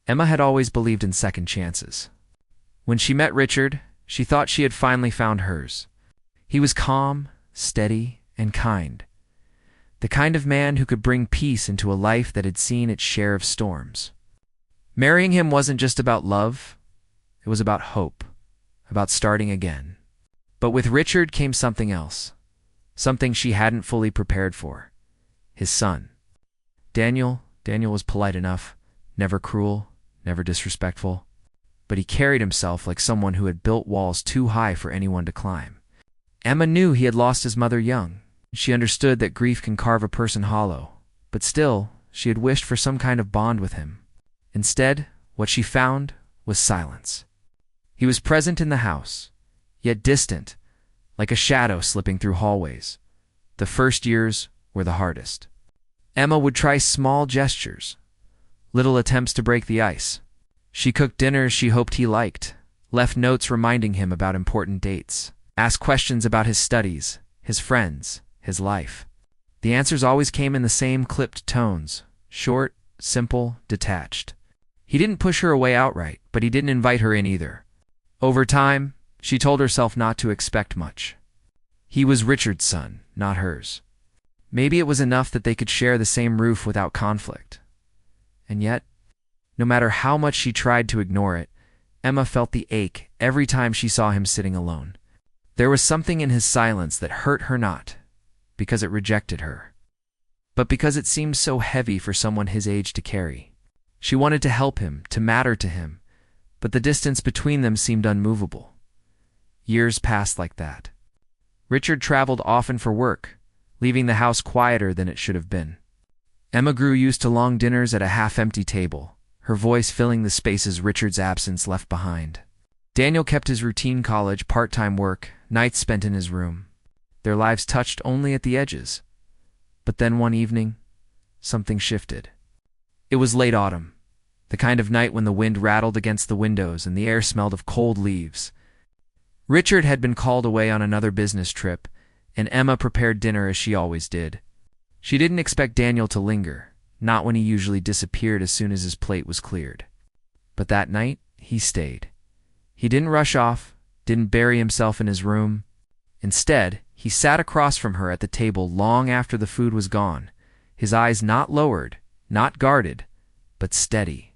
Emma had always believed in second chances. When she met Richard, she thought she had finally found hers. He was calm, steady, and kind. The kind of man who could bring peace into a life that had seen its share of storms. Marrying him wasn't just about love, it was about hope, about starting again. But with Richard came something else, something she hadn't fully prepared for. His son. Daniel was polite enough, never cruel, never disrespectful, but he carried himself like someone who had built walls too high for anyone to climb. Emma knew he had lost his mother young. She understood that grief can carve a person hollow, but still, she had wished for some kind of bond with him. Instead, what she found was silence. He was present in the house, yet distant, like a shadow slipping through hallways. The first years were the hardest. Emma would try small gestures, little attempts to break the ice. She cooked dinners she hoped he liked, left notes reminding him about important dates, asked questions about his studies, his friends, his life. The answers always came in the same clipped tones, short, simple, detached. He didn't push her away outright, but he didn't invite her in either. Over time, she told herself not to expect much. He was Richard's son, not hers. Maybe it was enough that they could share the same roof without conflict. And yet, no matter how much she tried to ignore it, Emma felt the ache every time she saw him sitting alone. There was something in his silence that hurt her not because it rejected her, but because it seemed so heavy for someone his age to carry. She wanted to help him, to matter to him, but the distance between them seemed unmovable. Years passed like that. Richard traveled often for work, leaving the house quieter than it should have been. Emma grew used to long dinners at a half-empty table, her voice filling the spaces Richard's absence left behind. Daniel kept his routine college, part-time work, nights spent in his room. Their lives touched only at the edges. But then one evening, something shifted. It was late autumn, the kind of night when the wind rattled against the windows and the air smelled of cold leaves. Richard had been called away on another business trip, and Emma prepared dinner as she always did. She didn't expect Daniel to linger, not when he usually disappeared as soon as his plate was cleared. But that night, he stayed. He didn't rush off, didn't bury himself in his room. Instead, he sat across from her at the table long after the food was gone, his eyes not lowered, not guarded, but steady.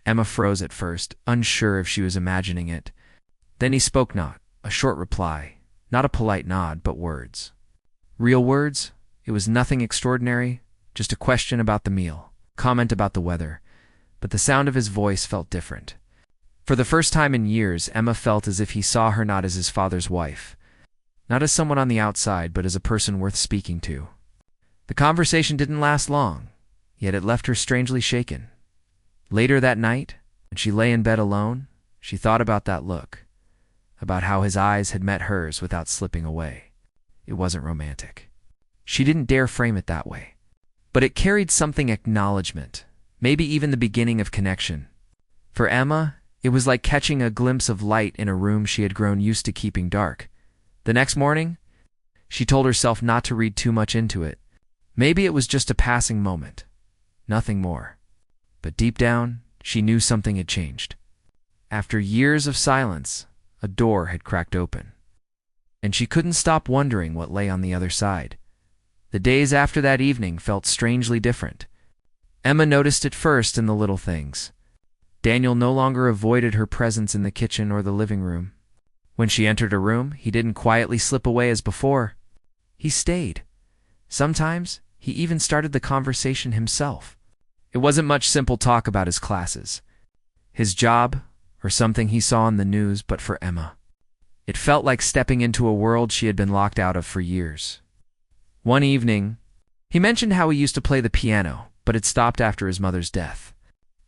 Emma froze at first, unsure if she was imagining it. Then he spoke not, a short reply. Not a polite nod, but words. Real words? It was nothing extraordinary, just a question about the meal, comment about the weather, but the sound of his voice felt different. For the first time in years, Emma felt as if he saw her not as his father's wife, not as someone on the outside, but as a person worth speaking to. The conversation didn't last long, yet it left her strangely shaken. Later that night, when she lay in bed alone, she thought about that look, about how his eyes had met hers without slipping away. It wasn't romantic. She didn't dare frame it that way. But it carried something acknowledgement, maybe even the beginning of connection. For Emma, it was like catching a glimpse of light in a room she had grown used to keeping dark. The next morning, she told herself not to read too much into it. Maybe it was just a passing moment, nothing more. But deep down, she knew something had changed. After years of silence, a door had cracked open, and she couldn't stop wondering what lay on the other side. The days after that evening felt strangely different. Emma noticed it first in the little things. Daniel no longer avoided her presence in the kitchen or the living room. When she entered a room, he didn't quietly slip away as before. He stayed. Sometimes, he even started the conversation himself. It wasn't much simple talk about his classes, his job, or something he saw in the news, but for Emma, it felt like stepping into a world she had been locked out of for years. One evening, he mentioned how he used to play the piano, but had stopped after his mother's death.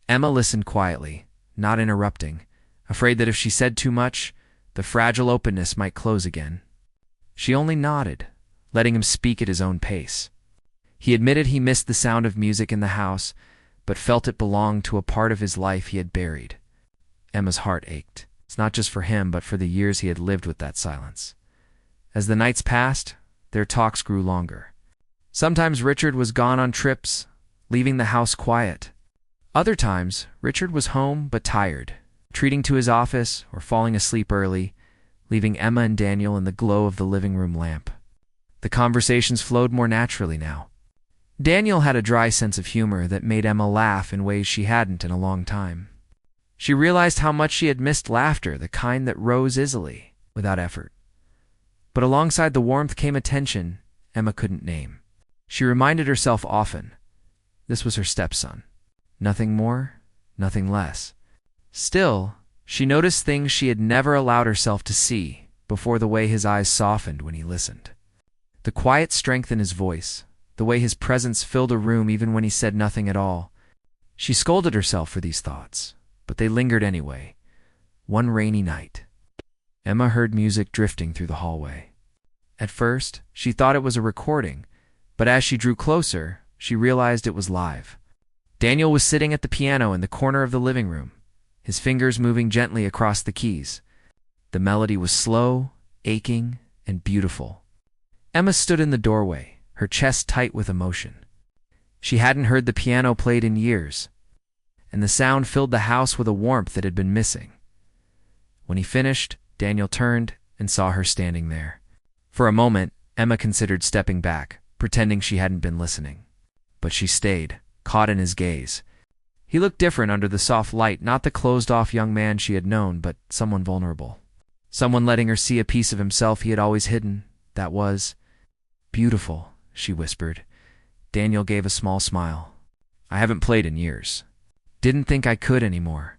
Emma listened quietly, not interrupting, afraid that if she said too much, the fragile openness might close again. She only nodded, letting him speak at his own pace. He admitted he missed the sound of music in the house, but felt it belonged to a part of his life he had buried. Emma's heart ached. It's not just for him, but for the years he had lived with that silence. As the nights passed, their talks grew longer. Sometimes Richard was gone on trips, leaving the house quiet. Other times, Richard was home but tired, retreating to his office or falling asleep early, leaving Emma and Daniel in the glow of the living room lamp. The conversations flowed more naturally now. Daniel had a dry sense of humor that made Emma laugh in ways she hadn't in a long time. She realized how much she had missed laughter, the kind that rose easily, without effort. But alongside the warmth came a tension Emma couldn't name. She reminded herself often, this was her stepson. Nothing more, nothing less. Still, she noticed things she had never allowed herself to see before, the way his eyes softened when he listened. The quiet strength in his voice, the way his presence filled a room even when he said nothing at all. She scolded herself for these thoughts, but they lingered anyway. One rainy night, Emma heard music drifting through the hallway. At first, she thought it was a recording, but as she drew closer, she realized it was live. Daniel was sitting at the piano in the corner of the living room, his fingers moving gently across the keys. The melody was slow, aching, and beautiful. Emma stood in the doorway, her chest tight with emotion. She hadn't heard the piano played in years, and the sound filled the house with a warmth that had been missing. When he finished, Daniel turned and saw her standing there. For a moment, Emma considered stepping back, pretending she hadn't been listening. But she stayed, caught in his gaze. He looked different under the soft light, not the closed-off young man she had known, but someone vulnerable. Someone letting her see a piece of himself he had always hidden. That was beautiful, she whispered. Daniel gave a small smile. I haven't played in years. Didn't think I could anymore.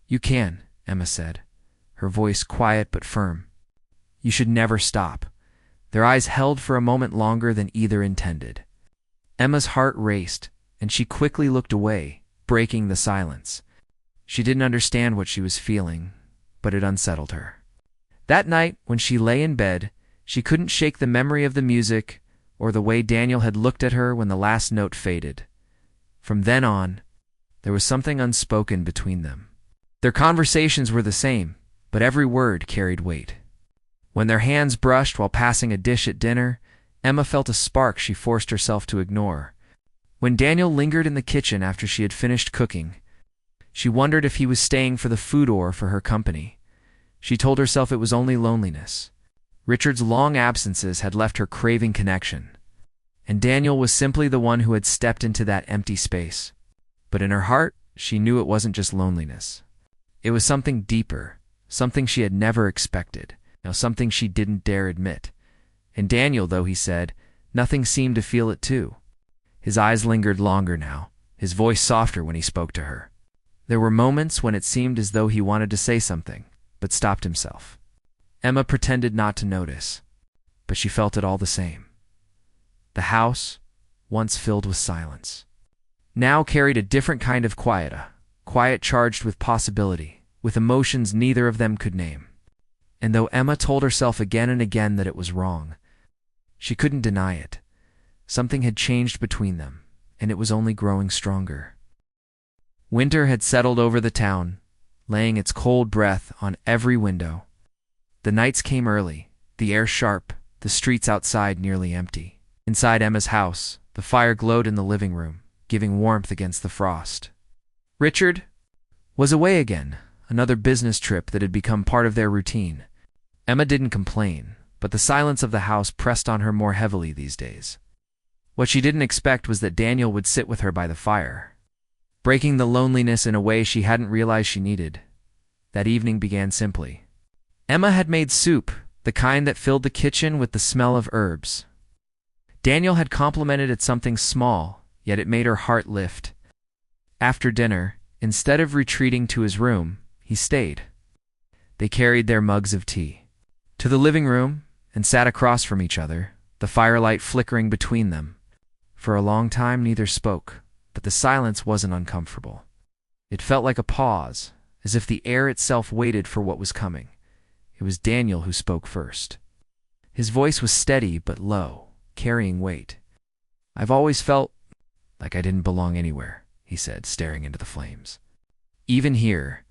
You can, Emma said, her voice quiet but firm. You should never stop. Their eyes held for a moment longer than either intended. Emma's heart raced, and she quickly looked away, breaking the silence. She didn't understand what she was feeling, but it unsettled her. That night, when she lay in bed, she couldn't shake the memory of the music or the way Daniel had looked at her when the last note faded. From then on, there was something unspoken between them. Their conversations were the same, but every word carried weight. When their hands brushed while passing a dish at dinner, Emma felt a spark she forced herself to ignore. When Daniel lingered in the kitchen after she had finished cooking, she wondered if he was staying for the food or for her company. She told herself it was only loneliness. Richard's long absences had left her craving connection, and Daniel was simply the one who had stepped into that empty space. But in her heart, she knew it wasn't just loneliness. It was something deeper, something she had never expected, something she didn't dare admit. And Daniel, though he said, nothing seemed to feel it too. His eyes lingered longer now, his voice softer when he spoke to her. There were moments when it seemed as though he wanted to say something, but stopped himself. Emma pretended not to notice, but she felt it all the same. The house, once filled with silence, now carried a different kind of quiet, a quiet charged with possibility, with emotions neither of them could name. And though Emma told herself again and again that it was wrong, she couldn't deny it. Something had changed between them, and it was only growing stronger. Winter had settled over the town, laying its cold breath on every window. The nights came early, the air sharp, the streets outside nearly empty. Inside Emma's house, the fire glowed in the living room, giving warmth against the frost. Richard was away again, another business trip that had become part of their routine. Emma didn't complain, but the silence of the house pressed on her more heavily these days. What she didn't expect was that Daniel would sit with her by the fire, breaking the loneliness in a way she hadn't realized she needed. That evening began simply. Emma had made soup, the kind that filled the kitchen with the smell of herbs. Daniel had complimented it something small, yet it made her heart lift. After dinner, instead of retreating to his room, he stayed. They carried their mugs of tea to the living room and sat across from each other, the firelight flickering between them. For a long time neither spoke, but the silence wasn't uncomfortable. It felt like a pause, as if the air itself waited for what was coming. It was Daniel who spoke first. His voice was steady but low, carrying weight. I've always felt like I didn't belong anywhere, he said, staring into the flames. Even here,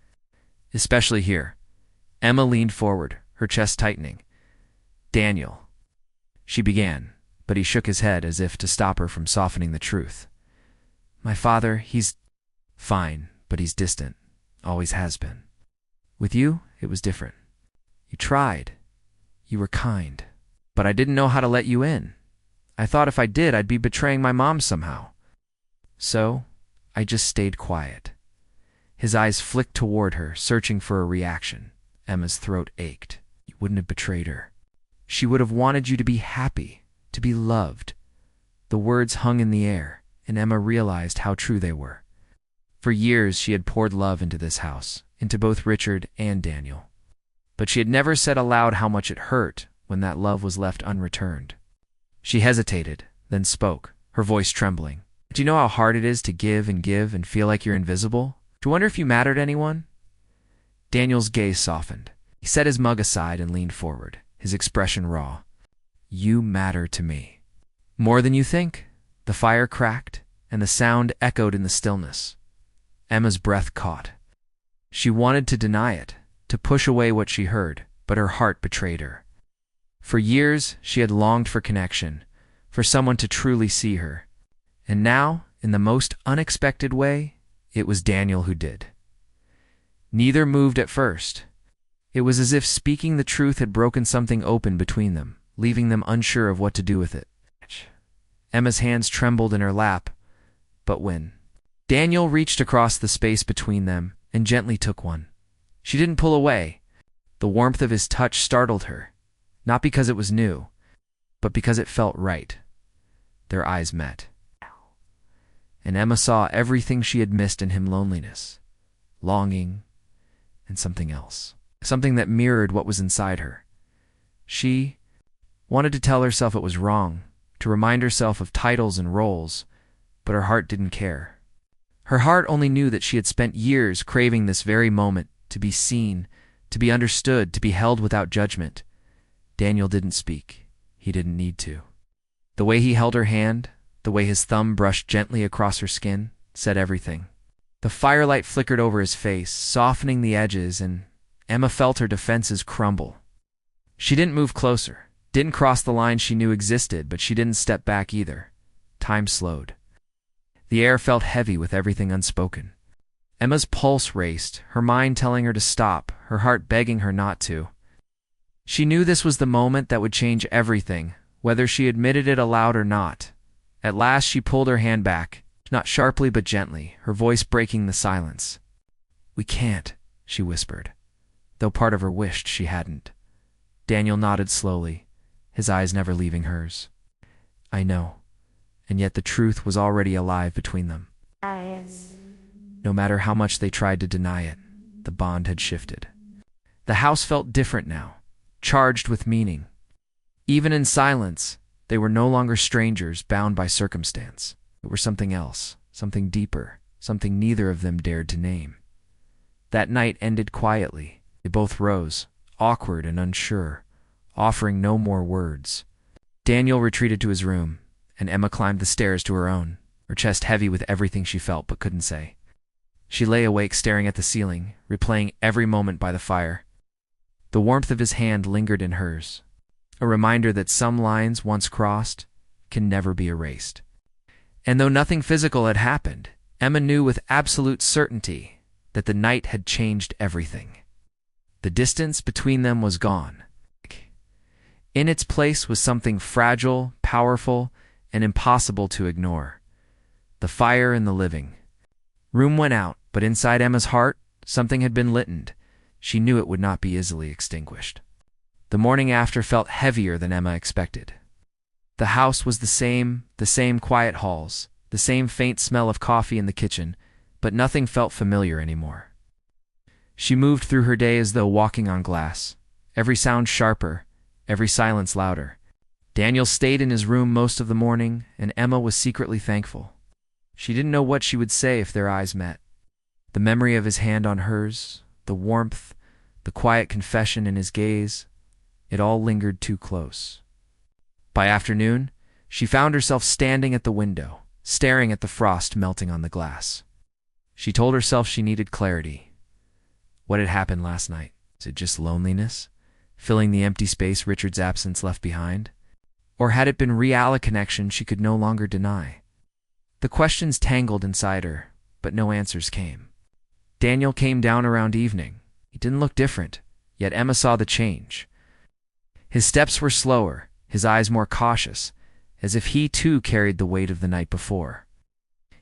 especially here. Emma leaned forward, her chest tightening. Daniel, she began, but he shook his head as if to stop her from softening the truth. My father, he's Fine, but he's distant. Always has been. With you, it was different. You tried. You were kind. But I didn't know how to let you in. I thought if I did, I'd be betraying my mom somehow. So, I just stayed quiet. His eyes flicked toward her, searching for a reaction. Emma's throat ached. You wouldn't have betrayed her. She would have wanted you to be happy, to be loved. The words hung in the air, and Emma realized how true they were. For years, she had poured love into this house, into both Richard and Daniel. But she had never said aloud how much it hurt when that love was left unreturned. She hesitated, then spoke, her voice trembling. Do you know how hard it is to give and feel like you're invisible? Do you wonder if you matter to anyone? Daniel's gaze softened. He set his mug aside and leaned forward, his expression raw. You matter to me. More than you think. The fire cracked, and the sound echoed in the stillness. Emma's breath caught. She wanted to deny it, to push away what she heard, but her heart betrayed her. For years, she had longed for connection, for someone to truly see her. And now, in the most unexpected way, it was Daniel who did. Neither moved at first. It was as if speaking the truth had broken something open between them, leaving them unsure of what to do with it. Emma's hands trembled in her lap, but when Daniel reached across the space between them and gently took one. She didn't pull away. The warmth of his touch startled her, not because it was new, but because it felt right. Their eyes met. And Emma saw everything she had missed in him: loneliness, longing, and something else. Something that mirrored what was inside her. She wanted to tell herself it was wrong, to remind herself of titles and roles, but her heart didn't care. Her heart only knew that she had spent years craving this very moment, to be seen, to be understood, to be held without judgment. Daniel didn't speak. He didn't need to. The way he held her hand, the way his thumb brushed gently across her skin, said everything. The firelight flickered over his face, softening the edges, and Emma felt her defenses crumble. She didn't move closer, didn't cross the line she knew existed, but she didn't step back either. Time slowed. The air felt heavy with everything unspoken. Emma's pulse raced, her mind telling her to stop, her heart begging her not to. She knew this was the moment that would change everything, whether she admitted it aloud or not. At last she pulled her hand back, not sharply but gently, her voice breaking the silence. We can't, she whispered, though part of her wished she hadn't. Daniel nodded slowly, his eyes never leaving hers. I know, and yet the truth was already alive between them. No matter how much they tried to deny it, the bond had shifted. The house felt different now, charged with meaning. Even in silence, they were no longer strangers bound by circumstance. It were something else, something deeper, something neither of them dared to name. That night ended quietly. They both rose, awkward and unsure, offering no more words. Daniel retreated to his room, and Emma climbed the stairs to her own, her chest heavy with everything she felt but couldn't say. She lay awake staring at the ceiling, replaying every moment by the fire. The warmth of his hand lingered in hers, a reminder that some lines once crossed can never be erased. And though nothing physical had happened, Emma knew with absolute certainty that the night had changed everything. The distance between them was gone. In its place was something fragile, powerful, and impossible to ignore. The fire in the living room went out, but inside Emma's heart, something had been lightened. She knew it would not be easily extinguished. The morning after felt heavier than Emma expected. The house was the same quiet halls, the same faint smell of coffee in the kitchen, but nothing felt familiar anymore. She moved through her day as though walking on glass, every sound sharper, every silence louder. Daniel stayed in his room most of the morning, and Emma was secretly thankful. She didn't know what she would say if their eyes met. The memory of his hand on hers, the warmth, the quiet confession in his gaze, it all lingered too close. By afternoon, she found herself standing at the window, staring at the frost melting on the glass. She told herself she needed clarity. What had happened last night? Was it just loneliness, filling the empty space Richard's absence left behind? Or had it been a connection she could no longer deny? The questions tangled inside her, but no answers came. Daniel came down around evening. He didn't look different, yet Emma saw the change. His steps were slower, his eyes more cautious, as if he too carried the weight of the night before.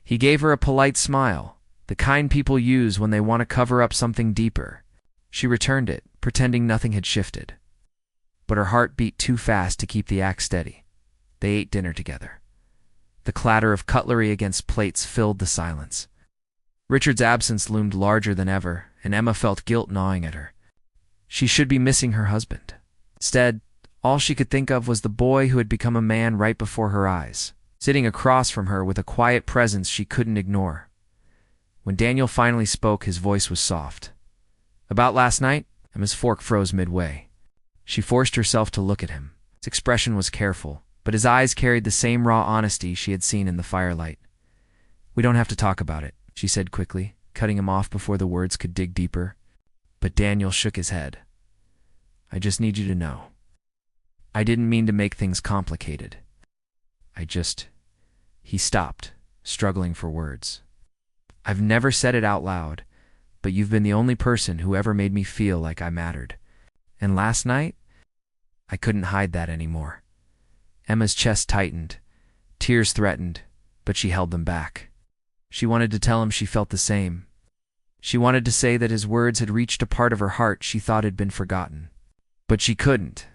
He gave her a polite smile, the kind people use when they want to cover up something deeper. She returned it, pretending nothing had shifted. But her heart beat too fast to keep the act steady. They ate dinner together. The clatter of cutlery against plates filled the silence. Richard's absence loomed larger than ever, and Emma felt guilt gnawing at her. She should be missing her husband. Instead, all she could think of was the boy who had become a man right before her eyes, sitting across from her with a quiet presence she couldn't ignore. When Daniel finally spoke, his voice was soft. "About last night?" Emma's fork froze midway. She forced herself to look at him. His expression was careful, but his eyes carried the same raw honesty she had seen in the firelight. "We don't have to talk about it," she said quickly, cutting him off before the words could dig deeper. But Daniel shook his head. "I just need you to know. I didn't mean to make things complicated. He stopped, struggling for words. "I've never said it out loud, but you've been the only person who ever made me feel like I mattered. And last night, I couldn't hide that anymore." Emma's chest tightened. Tears threatened, but she held them back. She wanted to tell him she felt the same. She wanted to say that his words had reached a part of her heart she thought had been forgotten. But she couldn't.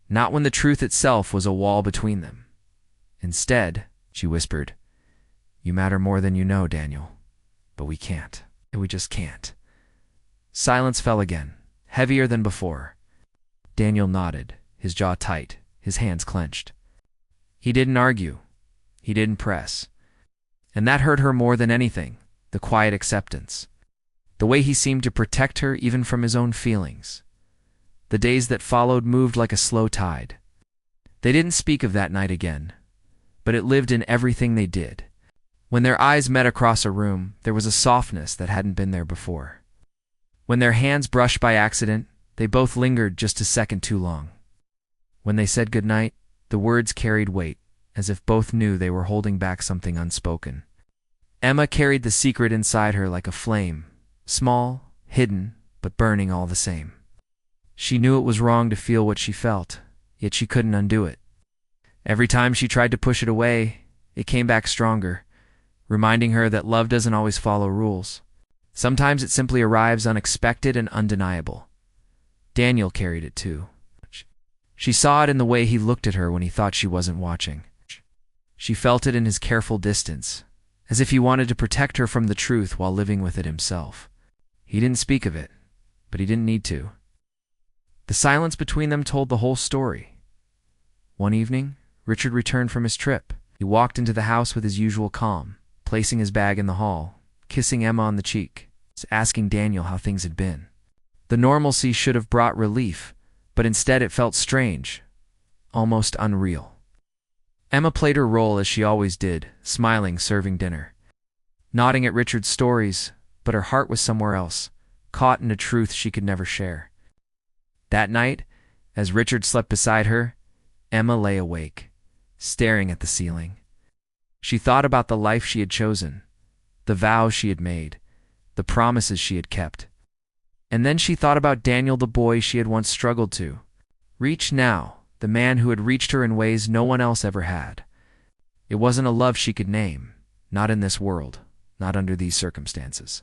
Not when the truth itself was a wall between them. "Instead," she whispered, "you matter more than you know, Daniel. But we can't. We just can't." Silence fell again, heavier than before. Daniel nodded, his jaw tight, his hands clenched. He didn't argue. He didn't press. And that hurt her more than anything, the quiet acceptance. The way he seemed to protect her even from his own feelings. The days that followed moved like a slow tide. They didn't speak of that night again, but it lived in everything they did. When their eyes met across a room, there was a softness that hadn't been there before. When their hands brushed by accident, they both lingered just a second too long. When they said goodnight, the words carried weight, as if both knew they were holding back something unspoken. Emma carried the secret inside her like a flame, small, hidden, but burning all the same. She knew it was wrong to feel what she felt, yet she couldn't undo it. Every time she tried to push it away, it came back stronger, reminding her that love doesn't always follow rules. Sometimes it simply arrives unexpected and undeniable. Daniel carried it too. She saw it in the way he looked at her when he thought she wasn't watching. She felt it in his careful distance, as if he wanted to protect her from the truth while living with it himself. He didn't speak of it, but he didn't need to. The silence between them told the whole story. One evening, Richard returned from his trip. He walked into the house with his usual calm, placing his bag in the hall, kissing Emma on the cheek, asking Daniel how things had been. The normalcy should have brought relief, but instead it felt strange, almost unreal. Emma played her role as she always did, smiling, serving dinner, nodding at Richard's stories, but her heart was somewhere else, caught in a truth she could never share. That night, as Richard slept beside her, Emma lay awake, staring at the ceiling. She thought about the life she had chosen, the vows she had made, the promises she had kept. And then she thought about Daniel, the boy she had once struggled to reach now, the man who had reached her in ways no one else ever had. It wasn't a love she could name, not in this world, not under these circumstances.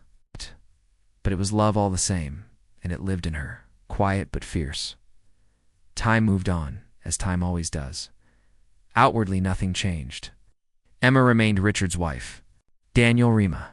But it was love all the same, and it lived in her, quiet but fierce. Time moved on, as time always does. Outwardly, nothing changed. Emma remained Richard's wife. Daniel Rima.